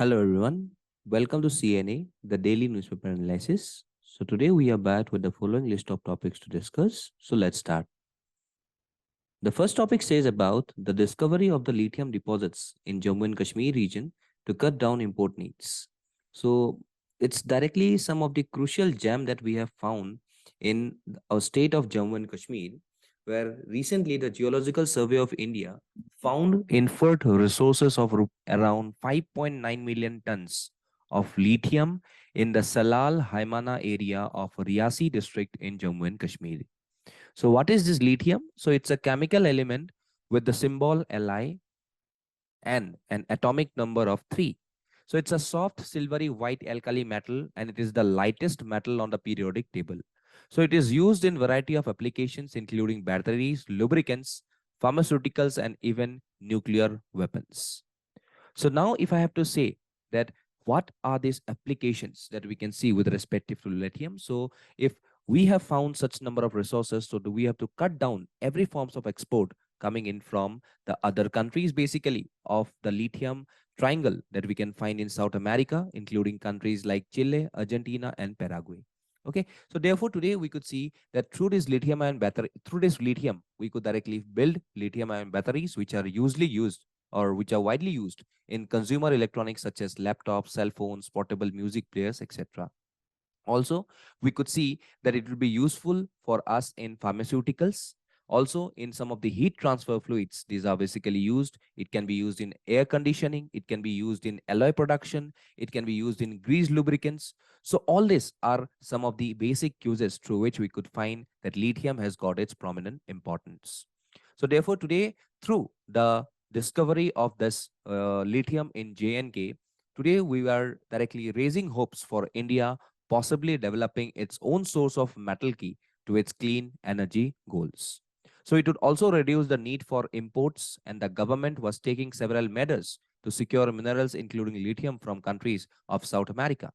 Hello everyone, welcome to CNA, the daily newspaper analysis. So today we are back with the following list of topics to discuss. So let's start. The first topic says about the discovery of the lithium deposits in Jammu and Kashmir region to cut down import needs. So it's directly some of the crucial gem that we have found in our state of Jammu and Kashmir, where recently the Geological Survey of India found inferred resources of around 5.9 million tons of lithium in the Salal Haimana area of Riasi district in Jammu and Kashmir. So what is this lithium? So it's a chemical element with the symbol Li and an atomic number of 3. So it's a soft silvery white alkali metal and it is the lightest metal on the periodic table. So it is used in variety of applications including batteries, lubricants, pharmaceuticals and even nuclear weapons. So now if I have to say that what are these applications that we can see with respect to lithium? So if we have found such number of resources, so do we have to cut down every forms of export coming in from the other countries basically of the lithium triangle that we can find in South America, including countries like Chile, Argentina, and Paraguay. Okay, so therefore today we could see that through this lithium ion battery, through this lithium, we could directly build lithium ion batteries, which are usually used or which are widely used in consumer electronics such as laptops, cell phones, portable music players, etc. Also, we could see that it will be useful for us in pharmaceuticals. Also, in some of the heat transfer fluids, these are basically used. It can be used in air conditioning. It can be used in alloy production. It can be used in grease lubricants. So all these are some of the basic uses through which we could find that lithium has got its prominent importance. So therefore, today, through the discovery of this lithium in JNK, today we are directly raising hopes for India possibly developing its own source of metal key to its clean energy goals. So it would also reduce the need for imports, and the government was taking several measures to secure minerals, including lithium, from countries of South America.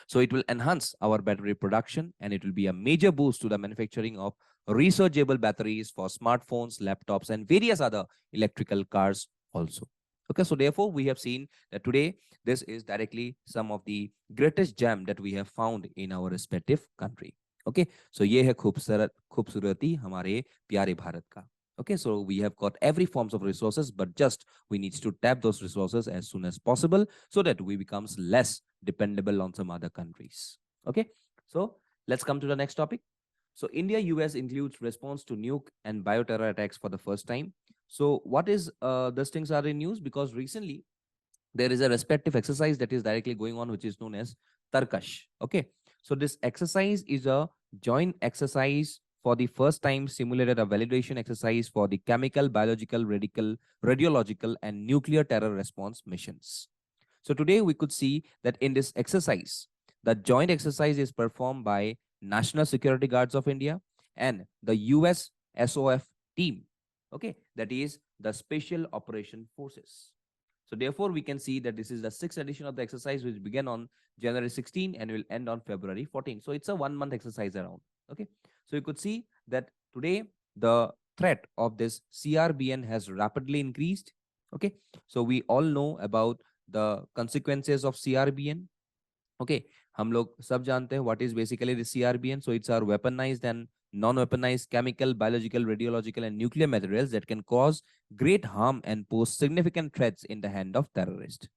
So it will enhance our battery production and it will be a major boost to the manufacturing of rechargeable batteries for smartphones, laptops, and various other electrical cars also. Okay, so therefore we have seen that today this is directly some of the greatest gem that we have found in our respective country. Okay, so ये है खूबसूरती हमारे प्यारे भारत का. Okay, so we have got every forms of resources, but just we need to tap those resources as soon as possible so that we becomes less dependable on some other countries. Okay, so let's come to the next topic. So India US includes response to nuke and bioterror attacks for the first time. So what is these things are in news because recently there is a respective exercise that is directly going on, which is known as Tarkash. Okay, so this exercise is a joint exercise for the first time simulated a validation exercise for the chemical, biological, radiological, and nuclear terror response missions. So today we could see that in this exercise, the joint exercise is performed by National Security Guards of India and the US SOF team. Okay, that is the Special Operation Forces. So therefore, we can see that this is the 6th edition of the exercise, which began on January 16 and will end on February 14. So it's a 1-month exercise around. Okay, so you could see that today the threat of this CRBN has rapidly increased. Okay, so we all know about the consequences of CRBN. Okay, हम लोग सब जानते हैं what is basically the CRBN. So it's our weaponized and non-weaponized chemical, biological, radiological, and nuclear materials that can cause great harm and pose significant threats in the hand of terrorists.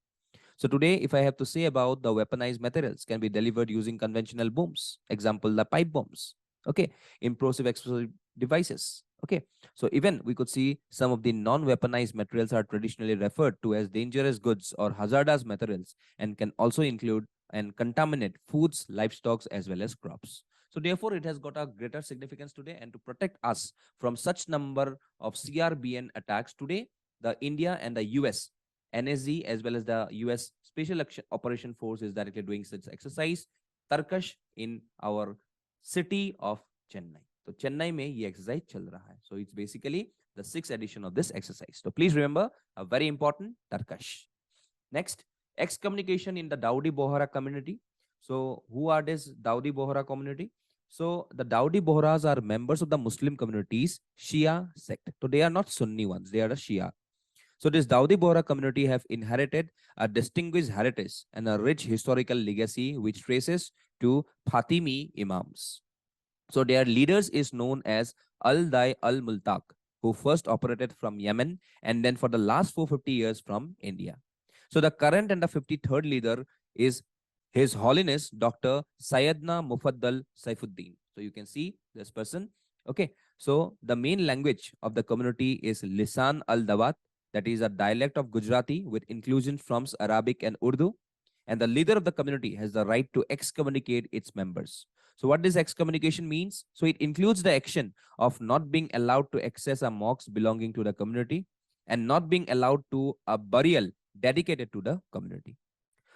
So today, if I have to say about the weaponized materials can be delivered using conventional bombs, example, the pipe bombs, okay, implosive explosive devices, okay. So even we could see some of the non-weaponized materials are traditionally referred to as dangerous goods or hazardous materials and can also include and contaminate foods, livestock, as well as crops. So therefore, it has got a greater significance today, and to protect us from such number of CRBN attacks today, the India and the US NSG as well as the US Special Operation Force is directly doing such exercise, Tarkash, in our city of Chennai. So Chennai में ये exercise चल रहा है. So it's basically the 6th edition of this exercise. So please remember a very important Tarkash. Next, excommunication in the Dawoodi Bohra community. So who are this Dawoodi Bohra community? So the Dawoodi Bohras are members of the Muslim communities Shia sect. So they are not Sunni ones, they are the Shia. So this Dawoodi Bohra community have inherited a distinguished heritage and a rich historical legacy which traces to Fatimi Imams. So their leaders is known as Al-Dai al-Multaq, who first operated from Yemen and then for the last 450 years from India. So the current and the 53rd leader is His Holiness Dr. Sayyidna Mufaddal Saifuddin. So you can see this person. Okay. So the main language of the community is Lisan al-Dawat, that is a dialect of Gujarati with inclusion from Arabic and Urdu. And the leader of the community has the right to excommunicate its members. So what does excommunication means? So it includes the action of not being allowed to access a mosque belonging to the community and not being allowed to a burial dedicated to the community.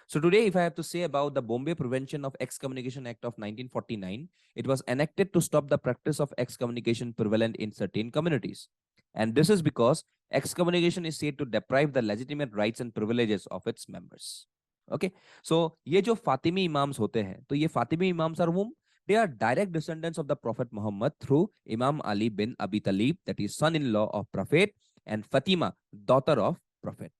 So today, if I have to say about the Bombay Prevention of Excommunication Act of 1949, it was enacted to stop the practice of excommunication prevalent in certain communities. And this is because excommunication is said to deprive the legitimate rights and privileges of its members. Okay, so ये जो Fatimi Imams होते हैं, तो ये Fatimi Imams are whom? They are direct descendants of the Prophet Muhammad through Imam Ali bin Abi Talib, that is son-in-law of Prophet, and Fatima, daughter of Prophet.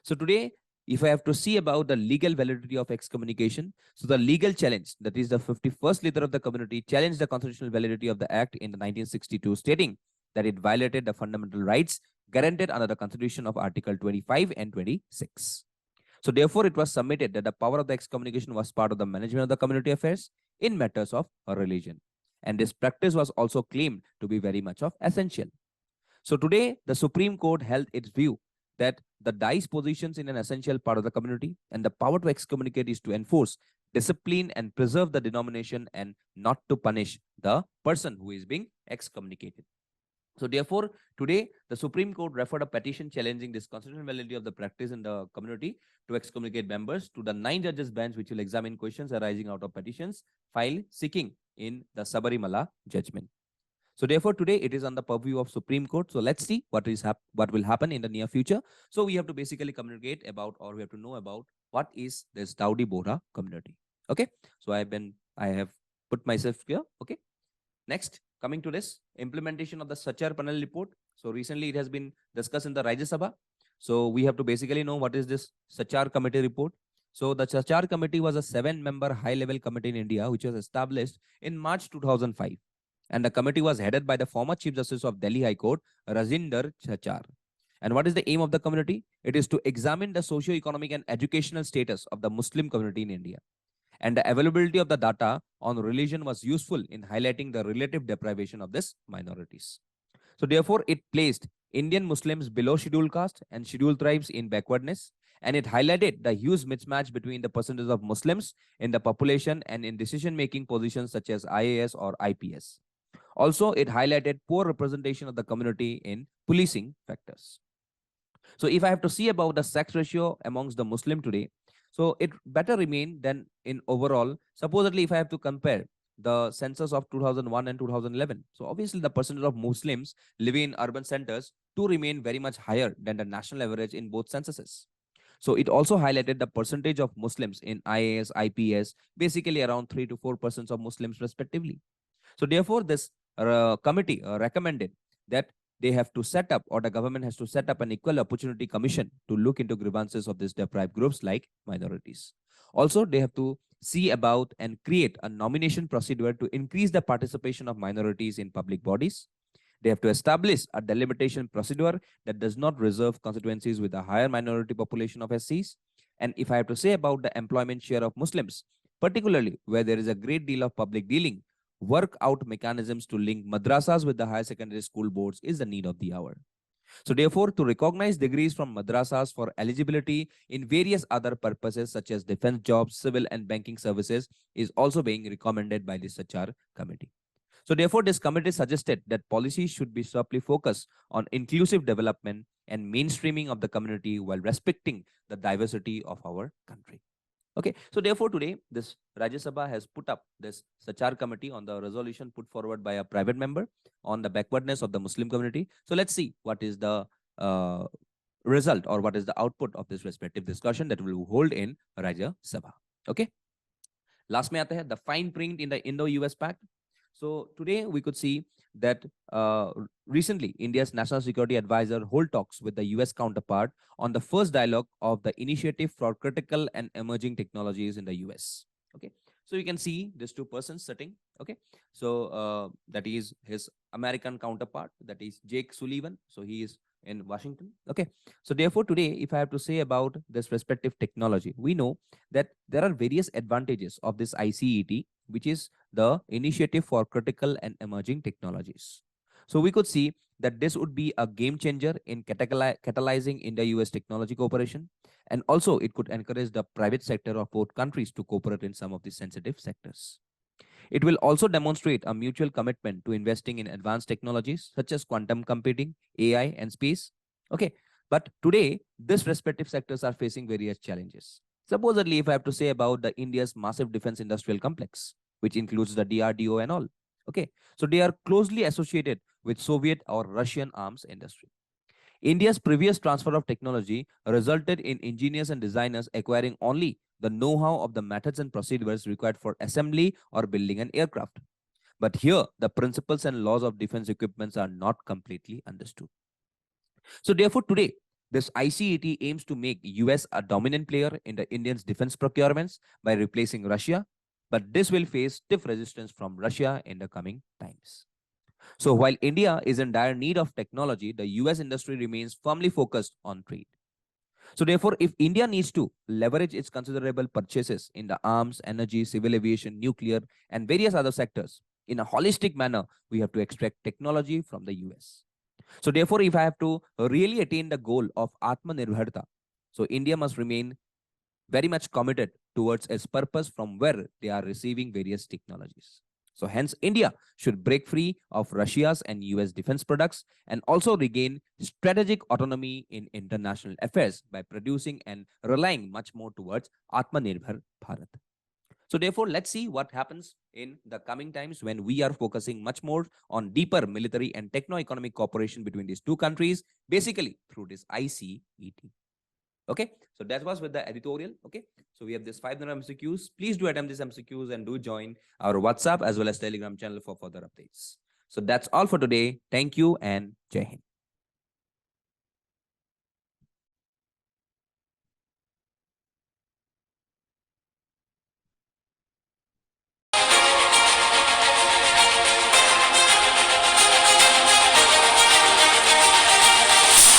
So today, if I have to see about the legal validity of excommunication, so the legal challenge, that is the 51st leader of the community, challenged the constitutional validity of the act in the 1962, stating that it violated the fundamental rights guaranteed under the Constitution of Article 25 and 26. So therefore, it was submitted that the power of the excommunication was part of the management of the community affairs in matters of religion. And this practice was also claimed to be very much of essential. So today, the Supreme Court held its view that the dice positions in an essential part of the community, and the power to excommunicate is to enforce discipline and preserve the denomination and not to punish the person who is being excommunicated. So therefore, today, the Supreme Court referred a petition challenging this constitutional validity of the practice in the community to excommunicate members to the 9 judges bench, which will examine questions arising out of petitions filed seeking in the Sabarimala judgment. So therefore, today it is on the purview of Supreme Court. So let's see what will happen in the near future. So we have to basically communicate about, or we have to know about, what is this Dawoodi Bohra community. Okay. So I have put myself here. Okay. Next, coming to this implementation of the Sachar panel report. So recently it has been discussed in the Rajya Sabha. So we have to basically know what is this Sachar committee report. So the Sachar committee was a 7-member high-level committee in India, which was established in March 2005. And the committee was headed by the former Chief Justice of Delhi High Court, Rajinder Chachar. And what is the aim of the committee? It is to examine the socio-economic and educational status of the Muslim community in India. And the availability of the data on religion was useful in highlighting the relative deprivation of these minorities. So therefore, it placed Indian Muslims below scheduled caste and scheduled tribes in backwardness. And it highlighted the huge mismatch between the percentage of Muslims in the population and in decision-making positions such as IAS or IPS. Also, it highlighted poor representation of the community in policing factors. So if I have to see about the sex ratio amongst the Muslim today, so it better remain than in overall. Supposedly, if I have to compare the census of 2001 and 2011, so obviously the percentage of Muslims living in urban centers to remain very much higher than the national average in both censuses. So it also highlighted the percentage of Muslims in IAS, IPS, basically around 3 to 4% of Muslims respectively. So therefore, this committee recommended that they have to set up, or the government has to set up, an equal opportunity commission to look into grievances of these deprived groups like minorities. Also, they have to see about and create a nomination procedure to increase the participation of minorities in public bodies. They have to establish a delimitation procedure that does not reserve constituencies with a higher minority population of SCs. And if I have to say about the employment share of Muslims, particularly where there is a great deal of public dealing, work out mechanisms to link madrasas with the higher secondary school boards is the need of the hour. So therefore, to recognize degrees from madrasas for eligibility in various other purposes such as defense jobs, civil and banking services is also being recommended by the Sachar committee. So therefore, this committee suggested that policies should be sharply focused on inclusive development and mainstreaming of the community while respecting the diversity of our country. Okay, so therefore today this Rajya Sabha has put up this Sachar committee on the resolution put forward by a private member on the backwardness of the Muslim community. So let's see what is the result or what is the output of this respective discussion that will hold in Rajya Sabha. Okay, last में आते हैं the fine print in the Indo-US Pact. So today we could see that recently India's National Security Advisor hold talks with the US counterpart on the first dialogue of the Initiative for Critical and Emerging Technologies in the US. Okay, so you can see these two persons sitting. Okay, so that is his American counterpart, that is Jake Sullivan. So he is in Washington. Okay, so therefore today, if I have to say about this respective technology, we know that there are various advantages of this ICET, which is the Initiative for Critical and Emerging Technologies. So we could see that this would be a game changer in catalyzing India-US technology cooperation. And also it could encourage the private sector of both countries to cooperate in some of the sensitive sectors. It will also demonstrate a mutual commitment to investing in advanced technologies such as quantum computing, AI, and space. Okay, but today, these respective sectors are facing various challenges. Supposedly, if I have to say about the India's massive defense industrial complex, which includes the DRDO and all, okay, so they are closely associated with Soviet or Russian arms industry. India's previous transfer of technology resulted in engineers and designers acquiring only the know-how of the methods and procedures required for assembly or building an aircraft. But here, the principles and laws of defense equipments are not completely understood. So therefore, today, this ICET aims to make US a dominant player in the Indian's defense procurements by replacing Russia, but this will face stiff resistance from Russia in the coming times. So while India is in dire need of technology, the US industry remains firmly focused on trade. So therefore, if India needs to leverage its considerable purchases in the arms, energy, civil aviation, nuclear, and various other sectors in a holistic manner, we have to extract technology from the US. So therefore, if I have to really attain the goal of Atmanirbharta, so India must remain very much committed towards its purpose from where they are receiving various technologies. So hence, India should break free of Russia's and US defense products and also regain strategic autonomy in international affairs by producing and relying much more towards Atmanirbhar Bharat. So therefore, let's see what happens in the coming times when we are focusing much more on deeper military and techno-economic cooperation between these two countries, basically through this ICET. Okay, so that was with the editorial. Okay, so we have this 5 MCQs. Please do attempt these MCQs and do join our WhatsApp as well as Telegram channel for further updates. So that's all for today. Thank you and Jai Hind.